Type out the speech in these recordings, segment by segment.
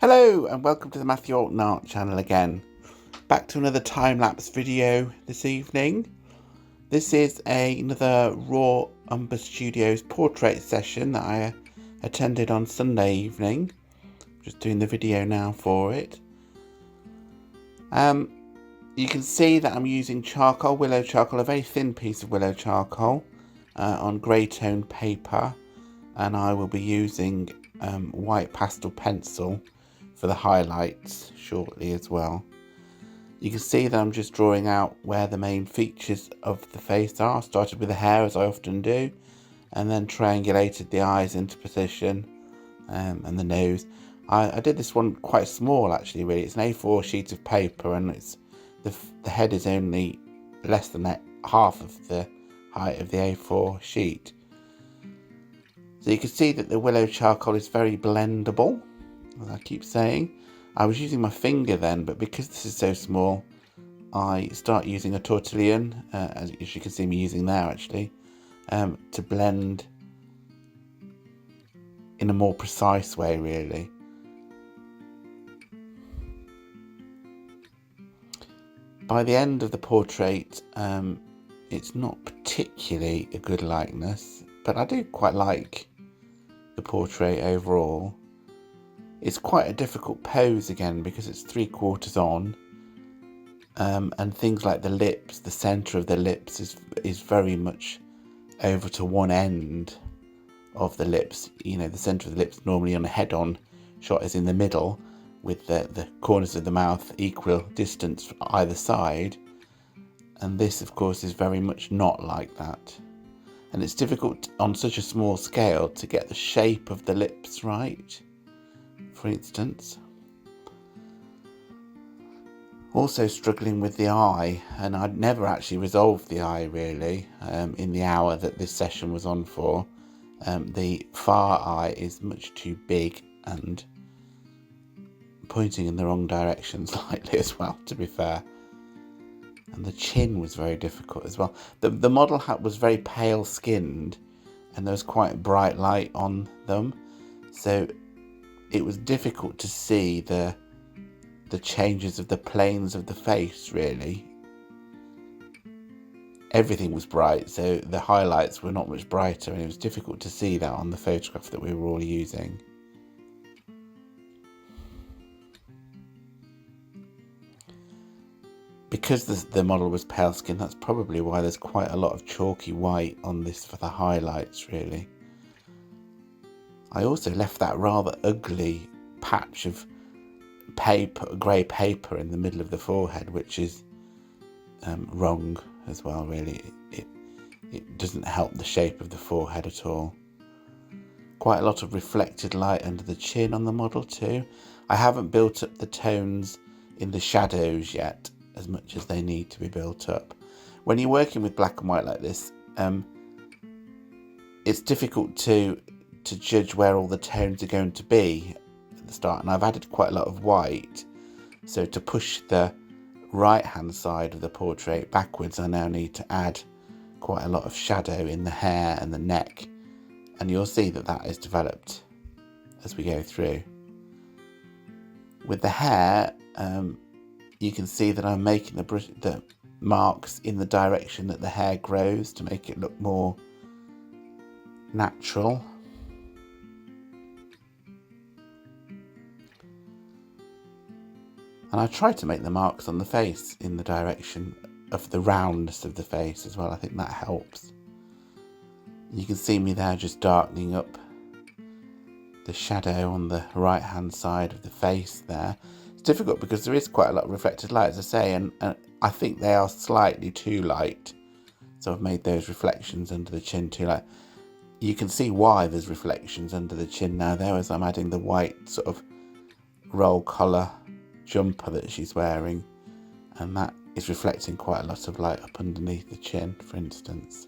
Hello and welcome to the Matthew Alton Art channel again. Back to another time-lapse video this evening. This is another Raw Umber Studios portrait session that I attended on Sunday evening. Just doing the video now for it. You can see that I'm using charcoal, willow charcoal, a very thin piece of willow charcoal on grey tone paper, and I will be using white pastel pencil for the highlights shortly as well. You can see that I'm just drawing out where the main features of the face are. Started with the hair, as I often do, and then triangulated the eyes into position and the nose. I did this one quite small actually, really. It's an A4 sheet of paper, and it's the head is only less than half of the height of the A4 sheet. So you can see that the willow charcoal is very blendable, as I keep saying. I was using my finger then, but because this is so small, I start using a tortillon, as you can see me using there actually, to blend in a more precise way really. By the end of the portrait, it's not particularly a good likeness, but I do quite like the portrait overall. It's quite a difficult pose again because it's 3/4 on, and things like the lips, the centre of the lips is very much over to one end of the lips. You know, the centre of the lips normally on a head-on shot is in the middle, with the corners of the mouth equal distance either side, and this of course is very much not like that, and it's difficult on such a small scale to get the shape of the lips right, for instance. Also struggling with the eye, and I'd never actually resolved the eye really in the hour that this session was on for. The far eye is much too big and pointing in the wrong direction slightly as well, to be fair. And the chin was very difficult as well. The model was very pale skinned, and there was quite bright light on them, so it was difficult to see the changes of the planes of the face really. Everything was bright, so the highlights were not much brighter, and it was difficult to see that on the photograph that we were all using. Because the model was pale skinned, that's probably why there's quite a lot of chalky white on this for the highlights really. I also left that rather ugly patch of paper, grey paper in the middle of the forehead, which is wrong as well really. It doesn't help the shape of the forehead at all. Quite a lot of reflected light under the chin on the model too. I haven't built up the tones in the shadows yet as much as they need to be built up. When you're working with black and white like this, it's difficult to judge where all the tones are going to be at the start, and I've added quite a lot of white, so to push the right hand side of the portrait backwards, I now need to add quite a lot of shadow in the hair and the neck, and you'll see that is developed as we go through. With the hair, you can see that I'm making the marks in the direction that the hair grows to make it look more natural. And I try to make the marks on the face in the direction of the roundness of the face as well. I think that helps. You can see me there just darkening up the shadow on the right hand side of the face there. It's difficult because there is quite a lot of reflected light, as I say, and I think they are slightly too light. So I've made those reflections under the chin too light. You can see why there's reflections under the chin now there, as I'm adding the white sort of roll collar jumper that she's wearing, and that is reflecting quite a lot of light up underneath the chin, for instance.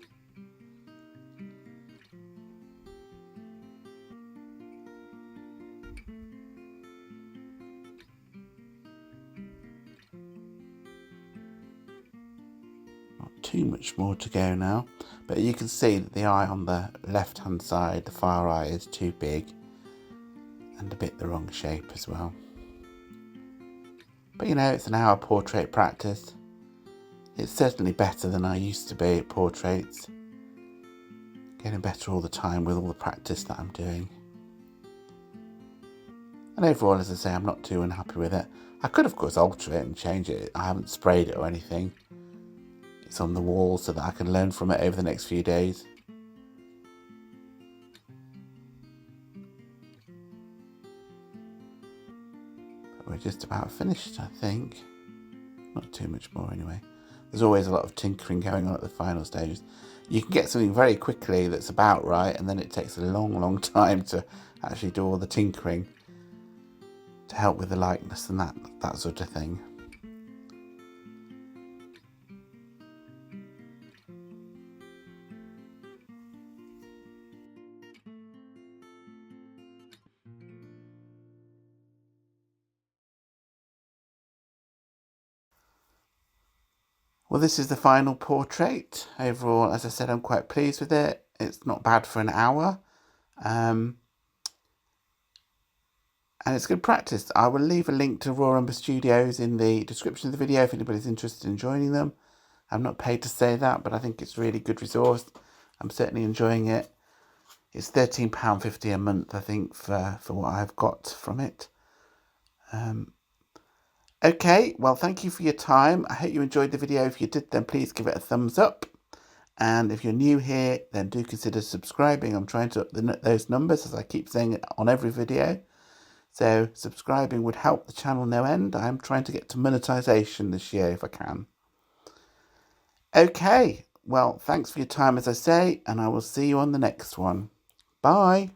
Not too much more to go now, but you can see that the eye on the left hand side, the far eye, is too big and a bit the wrong shape as well. But you know, it's an hour portrait practice. It's certainly better than I used to be at portraits. Getting better all the time with all the practice that I'm doing. And overall, as I say, I'm not too unhappy with it. I could, of course, alter it and change it. I haven't sprayed it or anything. It's on the wall so that I can learn from it over the next few days. But we're just about finished, I think. Not too much more anyway. There's always a lot of tinkering going on at the final stages. You can get something very quickly that's about right, and then it takes a long, long time to actually do all the tinkering to help with the likeness and that sort of thing. Well, this is the final portrait. Overall, as I said, I'm quite pleased with it. It's not bad for an hour. And it's good practice. I will leave a link to Raw Umber Studios in the description of the video if anybody's interested in joining them. I'm not paid to say that, but I think it's a really good resource. I'm certainly enjoying it. It's £13.50 a month, I think, for what I've got from it. Okay, well, thank you for your time. I hope you enjoyed the video. If you did, then please give it a thumbs up. And if you're new here, then do consider subscribing. I'm trying to up those numbers, as I keep saying it on every video. So subscribing would help the channel no end. I'm trying to get to monetization this year if I can. Okay, well, thanks for your time, as I say, and I will see you on the next one. Bye.